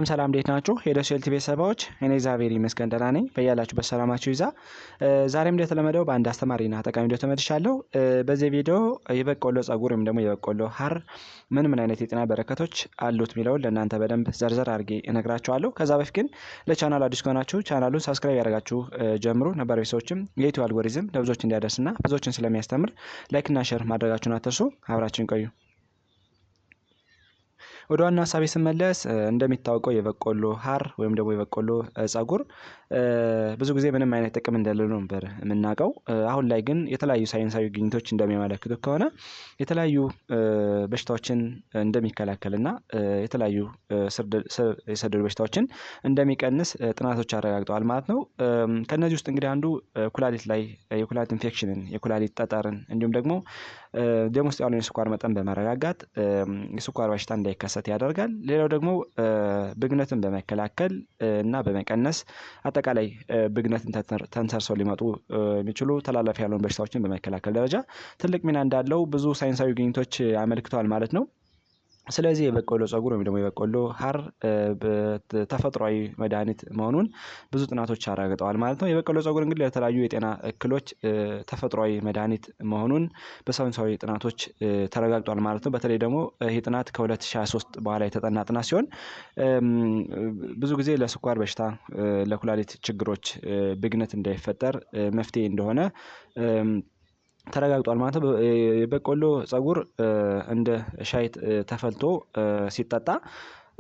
ሰላም እንዴት ናችሁ? የደሴል ቲቪ ቤተሰቦች እኔ እግዚአብሔር ይመስገን ደህና ነኝ። በያላችሁበት ሰላማችሁ ይዛ። ዛሬም እንደተለመደው በአንድ አስተማሪና ጠቃሚ ቪዲዮ ተመልሻለሁ። በዚህ ቪዲዮ የበቆሎ ጸጉር ወይም ደግሞ የበቆሎ ሀር ምን አይነት የጤና በረከቶች አሉት የሚለውን ለእናንተ በደንብ ዘርዘር አድርጌ እነግራችኋለሁ። ከዛ በፊት ግን ለቻናሉ አዲስ ከሆናችሁ ቻናሉን ሰብስክራይብ ያደርጋችሁ ጀምሩ። ነባር ቤተሰቦችም የዩቲዩብ አልጎሪዝም ለብዙዎች እንዲያደርስና ብዙዎችን ስለሚያስተምር ላይክና ሼር ማድረጋችሁን አትርሱ። አብራችሁን ቆዩ። ወደ ዋና ሀሳቤ ስመለስ እንደሚታወቀው የበቆሎ ሀር ወይም ደግሞ የበቆሎ ጸጉር ብዙ ጊዜ ምንም አይነት ጥቅም እንደሌለው ነበር የምናውቀው። አሁን ላይ ግን የተለያዩ ሳይንሳዊ ግኝቶች እንደሚያመለክቱት ከሆነ የተለያዩ በሽታዎችን እንደሚከላከልና የተለያዩ ስር የሰደዱ በሽታዎችን እንደሚቀንስ ጥናቶች አረጋግጠዋል ማለት ነው። ከነዚህ ውስጥ እንግዲህ አንዱ ኩላሊት ላይ የኩላሊት ኢንፌክሽንን፣ የኩላሊት ጠጠርን እንዲሁም ደግሞ ደም ውስጥ ያለውን የስኳር መጠን በማረጋጋት የስኳር በሽታ እንዳይከሰት ያደርጋል። ሌላው ደግሞ ብግነትን በመከላከል እና በመቀነስ አጠቃላይ ብግነትን ተንተርሰው ሊመጡ የሚችሉ ተላላፊ ያልሆኑ በሽታዎችን በመከላከል ደረጃ ትልቅ ሚና እንዳለው ብዙ ሳይንሳዊ ግኝቶች አመልክተዋል ማለት ነው። ስለዚህ የበቆሎ ጸጉር ወይም ደግሞ የበቆሎ ሀር ተፈጥሯዊ መድኃኒት መሆኑን ብዙ ጥናቶች አረጋግጠዋል ማለት ነው። የበቆሎ ጸጉር እንግዲህ ለተለያዩ የጤና እክሎች ተፈጥሯዊ መድኃኒት መሆኑን በሳይንሳዊ ጥናቶች ተረጋግጧል ማለት ነው። በተለይ ደግሞ ይህ ጥናት ከ2023 በኋላ የተጠና ጥናት ሲሆን ብዙ ጊዜ ለስኳር በሽታ፣ ለኩላሊት ችግሮች፣ ብግነት እንዳይፈጠር መፍትሄ እንደሆነ ተረጋግጧል ማለት ነው። የበቆሎ ጸጉር እንደ ሻይ ተፈልቶ ሲጠጣ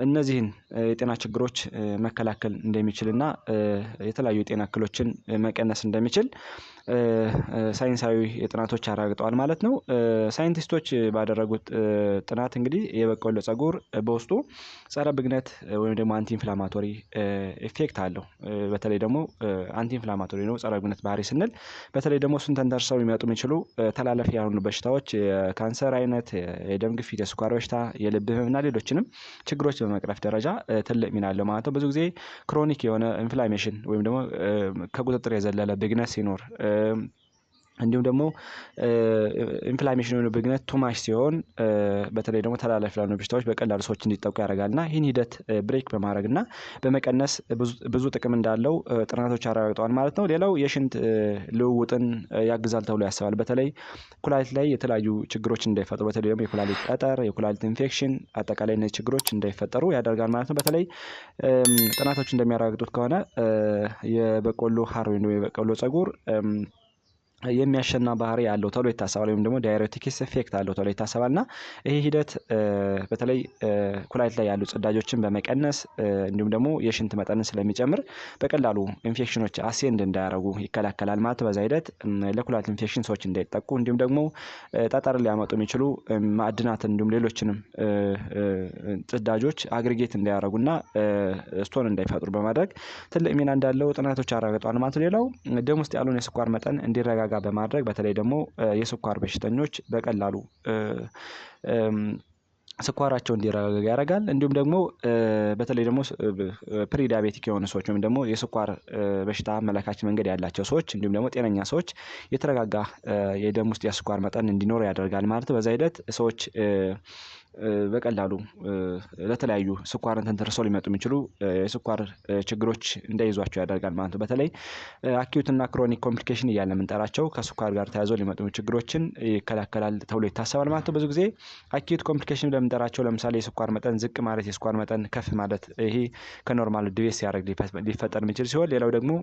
እነዚህን የጤና ችግሮች መከላከል እንደሚችልና የተለያዩ የጤና እክሎችን መቀነስ እንደሚችል ሳይንሳዊ ጥናቶች አረጋግጠዋል ማለት ነው። ሳይንቲስቶች ባደረጉት ጥናት እንግዲህ የበቆሎ ጸጉር በውስጡ ጸረ ብግነት ወይም ደግሞ አንቲ ኢንፍላማቶሪ ኢፌክት አለው። በተለይ ደግሞ አንቲ ኢንፍላማቶሪ ነው ጸረ ብግነት ባህሪ ስንል በተለይ ደግሞ እሱን ተንተርሰው ሊመጡ የሚችሉ ተላላፊ ያልሆኑ በሽታዎች የካንሰር አይነት፣ የደም ግፊት፣ የስኳር በሽታ፣ የልብ ህመምና ሌሎችንም ችግሮች በመቅረፍ ደረጃ ትልቅ ሚና አለው ማለት ነው። ብዙ ጊዜ ክሮኒክ የሆነ ኢንፍላሜሽን ወይም ደግሞ ከቁጥጥር የዘለለ ብግነት ሲኖር እንዲሁም ደግሞ ኢንፍላሜሽን የሆነ ብግነት ቱማሽ ሲሆን በተለይ ደግሞ ተላላፊ ያልሆኑ በሽታዎች በቀላሉ ሰዎች እንዲጠቁ ያደርጋልና ይህን ሂደት ብሬክ በማድረግና በመቀነስ ብዙ ጥቅም እንዳለው ጥናቶች አረጋግጠዋል ማለት ነው። ሌላው የሽንት ልውውጥን ያግዛል ተብሎ ያስባል። በተለይ ኩላሊት ላይ የተለያዩ ችግሮች እንዳይፈጠሩ በተለይ ደግሞ የኩላሊት ጠጠር፣ የኩላሊት ኢንፌክሽን አጠቃላይ እነዚህ ችግሮች እንዳይፈጠሩ ያደርጋል ማለት ነው። በተለይ ጥናቶች እንደሚያረጋግጡት ከሆነ የበቆሎ ሀር ወይም የበቆሎ ጸጉር የሚያሸና ባህሪ ያለው ተብሎ ይታሰባል። ወይም ደግሞ ዳይሬቲክስ ኢፌክት አለው ተብሎ ይታሰባልና ይሄ ሂደት በተለይ ኩላሊት ላይ ያሉ ጽዳጆችን በመቀነስ እንዲሁም ደግሞ የሽንት መጠንን ስለሚጨምር በቀላሉ ኢንፌክሽኖች አሴንድ እንዳያደርጉ ይከላከላል ማለት በዛ ሂደት ለኩላሊት ኢንፌክሽን ሰዎች እንዳይጠቁ እንዲሁም ደግሞ ጠጠር ሊያመጡ የሚችሉ ማዕድናትን እንዲሁም ሌሎችንም ጽዳጆች አግሪጌት እንዳያደርጉና ስቶን እንዳይፈጥሩ በማድረግ ትልቅ ሚና እንዳለው ጥናቶች አረጋግጠዋል ማለት ነው። ሌላው ደም ውስጥ ያለውን የስኳር መጠን እንዲረጋጋ በማድረግ በተለይ ደግሞ የስኳር በሽተኞች በቀላሉ ስኳራቸው እንዲረጋጋ ያደርጋል። እንዲሁም ደግሞ በተለይ ደግሞ ፕሪዲያቤቲክ የሆኑ ሰዎች ወይም ደግሞ የስኳር በሽታ አመላካች መንገድ ያላቸው ሰዎች እንዲሁም ደግሞ ጤነኛ ሰዎች የተረጋጋ የደም ውስጥ የስኳር መጠን እንዲኖር ያደርጋል ማለት በዛ ሂደት ሰዎች በቀላሉ ለተለያዩ ስኳርን ተንተርሰው ሊመጡ የሚችሉ የስኳር ችግሮች እንዳይዟቸው ያደርጋል ማለት ነው። በተለይ አኪዩት እና ክሮኒክ ኮምፕሊኬሽን እያልን የምንጠራቸው ከስኳር ጋር ተያይዘው ሊመጡ ችግሮችን ይከላከላል ተብሎ ይታሰባል ማለት ነው። ብዙ ጊዜ አኪዩት ኮምፕሊኬሽን ለምንጠራቸው ለምሳሌ የስኳር መጠን ዝቅ ማለት፣ የስኳር መጠን ከፍ ማለት ይሄ ከኖርማል ዲቬት ሲያደርግ ሊፈጠር የሚችል ሲሆን ሌላው ደግሞ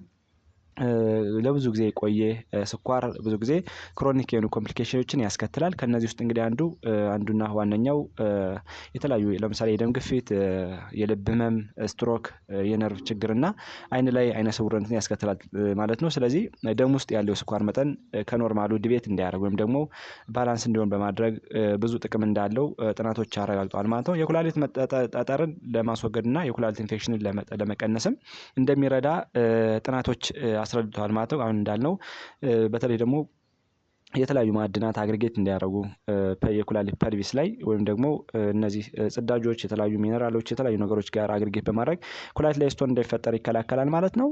ለብዙ ጊዜ የቆየ ስኳር ብዙ ጊዜ ክሮኒክ የሆኑ ኮምፕሊኬሽኖችን ያስከትላል። ከነዚህ ውስጥ እንግዲህ አንዱና ዋነኛው የተለያዩ ለምሳሌ የደም ግፊት፣ የልብ ህመም፣ ስትሮክ፣ የነርቭ ችግርና አይን ላይ አይነ ስውርነትን ያስከትላል ማለት ነው። ስለዚህ ደም ውስጥ ያለው የስኳር መጠን ከኖርማሉ ዲቤት እንዳያደርግ ወይም ደግሞ ባላንስ እንዲሆን በማድረግ ብዙ ጥቅም እንዳለው ጥናቶች አረጋግጠዋል ማለት ነው። የኩላሊት ጠጠርን ለማስወገድና የኩላሊት ኢንፌክሽንን ለመቀነስም እንደሚረዳ ጥናቶች አስረድተዋል ማለት ነው። አሁን እንዳልነው በተለይ ደግሞ የተለያዩ ማዕድናት አግሪጌት እንዲያደርጉ የኩላሊት ፐልቪስ ላይ ወይም ደግሞ እነዚህ ጽዳጆች የተለያዩ ሚነራሎች የተለያዩ ነገሮች ጋር አግሪጌት በማድረግ ኩላሊት ላይ ስቶን እንዳይፈጠር ይከላከላል ማለት ነው።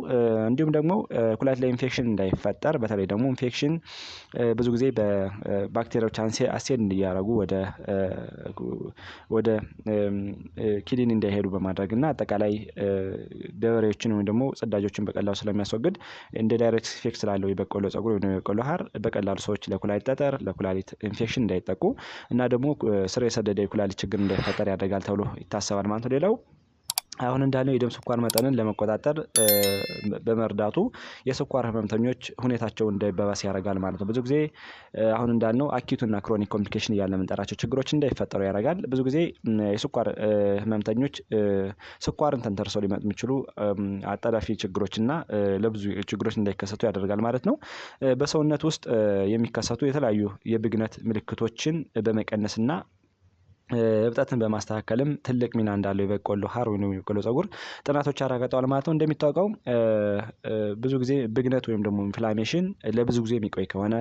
እንዲሁም ደግሞ ኩላሊት ላይ ኢንፌክሽን እንዳይፈጠር በተለይ ደግሞ ኢንፌክሽን ብዙ ጊዜ በባክቴሪያዎች አሴድ እንዲያደርጉ ወደ ኪድኒ እንዳይሄዱ በማድረግ እና አጠቃላይ ደበሬዎችን ወይም ደግሞ ጽዳጆችን በቀላሉ ስለሚያስወግድ እንደ ዳይሬክት ኢፌክት ስላለው የበቆሎ ፀጉር ወይም የበቆሎ ሀር በቀላሉ ሰዎች ለኩላሊት ጠጠር ለኩላሊት ኢንፌክሽን እንዳይጠቁ እና ደግሞ ስር የሰደደ የኩላሊት ችግር እንዳይፈጠር ያደርጋል ተብሎ ይታሰባል ማለት ነው። ሌላው አሁን እንዳልነው የደም ስኳር መጠንን ለመቆጣጠር በመርዳቱ የስኳር ህመምተኞች ሁኔታቸው እንዳይባባስ ያደርጋል ማለት ነው። ብዙ ጊዜ አሁን እንዳልነው አኪዩት እና ክሮኒክ ኮምፕሊኬሽን እያልን የምንጠራቸው ችግሮች እንዳይፈጠሩ ያደርጋል። ብዙ ጊዜ የስኳር ህመምተኞች ስኳርን ተንተርሰው ሊመጡ የሚችሉ አጣዳፊ ችግሮች እና ለብዙ ችግሮች እንዳይከሰቱ ያደርጋል ማለት ነው። በሰውነት ውስጥ የሚከሰቱ የተለያዩ የብግነት ምልክቶችን በመቀነስና እብጠትን በማስተካከልም ትልቅ ሚና እንዳለው የበቆሎ ሀር ወይም የበቆሎ ፀጉር ጥናቶች አረጋግጠዋል ማለት ነው። እንደሚታወቀው ብዙ ጊዜ ብግነት ወይም ደግሞ ኢንፍላሜሽን ለብዙ ጊዜ የሚቆይ ከሆነ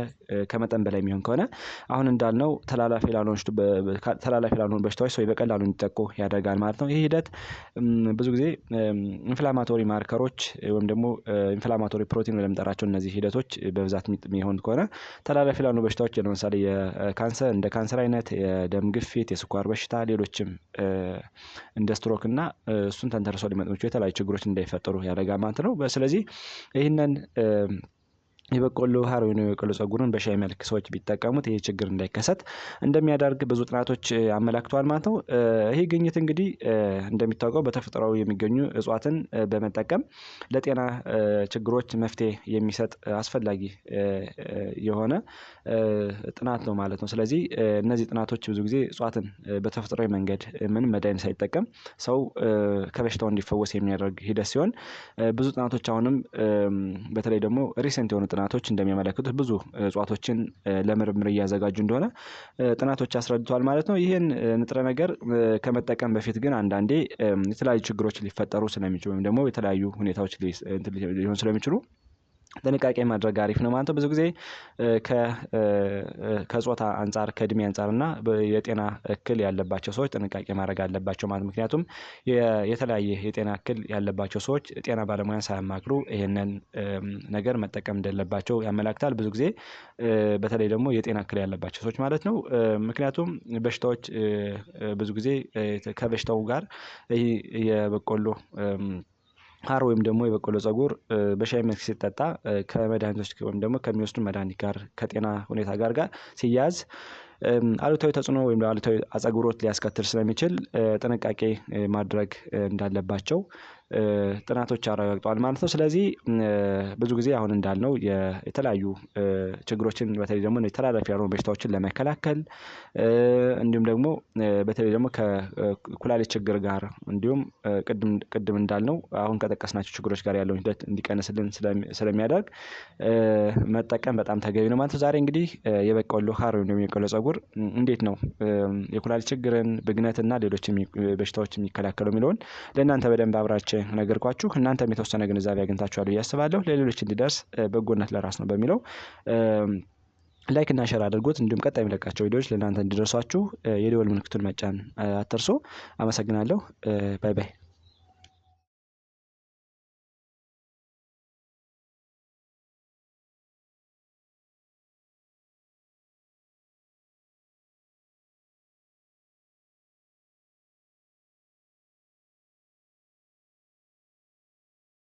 ከመጠን በላይ የሚሆን ከሆነ አሁን እንዳልነው ተላላፊ ላልሆኑ በሽታዎች ሰው በቀላሉ እንዲጠቁ ያደርጋል ማለት ነው። ይህ ሂደት ብዙ ጊዜ ኢንፍላማቶሪ ማርከሮች ወይም ደግሞ ኢንፍላማቶሪ ፕሮቲን ብለን የምንጠራቸው እነዚህ ሂደቶች በብዛት የሚሆን ከሆነ ተላላፊ ላልሆኑ በሽታዎች ለምሳሌ የካንሰር እንደ ካንሰር አይነት የደም ግፊት የስኳር በሽታ ሌሎችም እንደ ስትሮክ እና እሱን ተንተርሰው ሊመጡ የሚችሉ የተለያዩ ችግሮች እንዳይፈጠሩ ያደርጋል ማለት ነው። ስለዚህ ይህንን የበቆሎ ሀር ወይም የበቆሎ ፀጉርን በሻይ መልክ ሰዎች ቢጠቀሙት ይሄ ችግር እንዳይከሰት እንደሚያደርግ ብዙ ጥናቶች አመላክተዋል ማለት ነው። ይሄ ግኝት እንግዲህ እንደሚታወቀው በተፈጥሯዊ የሚገኙ እጽዋትን በመጠቀም ለጤና ችግሮች መፍትሄ የሚሰጥ አስፈላጊ የሆነ ጥናት ነው ማለት ነው። ስለዚህ እነዚህ ጥናቶች ብዙ ጊዜ እጽዋትን በተፈጥሯዊ መንገድ ምንም መድኃኒት ሳይጠቀም ሰው ከበሽታው እንዲፈወስ የሚያደርግ ሂደት ሲሆን ብዙ ጥናቶች አሁንም በተለይ ደግሞ ሪሰንት የሆኑ ጥናቶች እንደሚያመለክቱት ብዙ እጽዋቶችን ለምርምር እያዘጋጁ እንደሆነ ጥናቶች አስረድተዋል ማለት ነው። ይህን ንጥረ ነገር ከመጠቀም በፊት ግን አንዳንዴ የተለያዩ ችግሮች ሊፈጠሩ ስለሚችሉ ወይም ደግሞ የተለያዩ ሁኔታዎች ሊሆን ስለሚችሉ ጥንቃቄ ማድረግ አሪፍ ነው ማለት ነው። ብዙ ጊዜ ከጾታ አንፃር ከእድሜ አንፃር እና የጤና እክል ያለባቸው ሰዎች ጥንቃቄ ማድረግ አለባቸው ማለት ምክንያቱም የተለያየ የጤና እክል ያለባቸው ሰዎች ጤና ባለሙያን ሳያማክሩ ይሄንን ነገር መጠቀም እንደሌለባቸው ያመላክታል። ብዙ ጊዜ በተለይ ደግሞ የጤና እክል ያለባቸው ሰዎች ማለት ነው። ምክንያቱም በሽታዎች ብዙ ጊዜ ከበሽታው ጋር የበቆሎ ሀር ወይም ደግሞ የበቆሎ ፀጉር በሻይ መልክ ሲጠጣ ከመድኃኒቶች ወይም ደግሞ ከሚወስዱ መድኃኒት ጋር ከጤና ሁኔታ ጋር ሲያያዝ አሉታዊ ተጽዕኖ ወይም አሉታዊ አፀጉሮት ሊያስከትል ስለሚችል ጥንቃቄ ማድረግ እንዳለባቸው ጥናቶች አረጋግጠዋል ማለት ነው። ስለዚህ ብዙ ጊዜ አሁን እንዳልነው የተለያዩ ችግሮችን በተለይ ደግሞ ተላላፊ ያልሆኑ በሽታዎችን ለመከላከል እንዲሁም ደግሞ በተለይ ደግሞ ከኩላሊት ችግር ጋር እንዲሁም ቅድም እንዳልነው አሁን ከጠቀስናቸው ችግሮች ጋር ያለውን ሂደት እንዲቀንስልን ስለሚያደርግ መጠቀም በጣም ተገቢ ነው ማለት ነው። ዛሬ እንግዲህ የበቆሎ ሀር ወይም የበቆሎ ፀጉር እንዴት ነው የኩላሊት ችግርን ብግነትና ሌሎች በሽታዎች የሚከላከለው የሚለውን ለእናንተ በደንብ አብራርቼ ነገርኳችሁ። እናንተም የተወሰነ ግንዛቤ አግኝታችኋል ብዬ አስባለሁ። ለሌሎች እንዲደርስ በጎነት ለራስ ነው በሚለው ላይክ እና ሼር አድርጉት። እንዲሁም ቀጣይ የሚለቃቸው ቪዲዮዎች ለእናንተ እንዲደርሷችሁ የደወል ምልክቱን መጫን አትርሱ። አመሰግናለሁ። ባይ ባይ።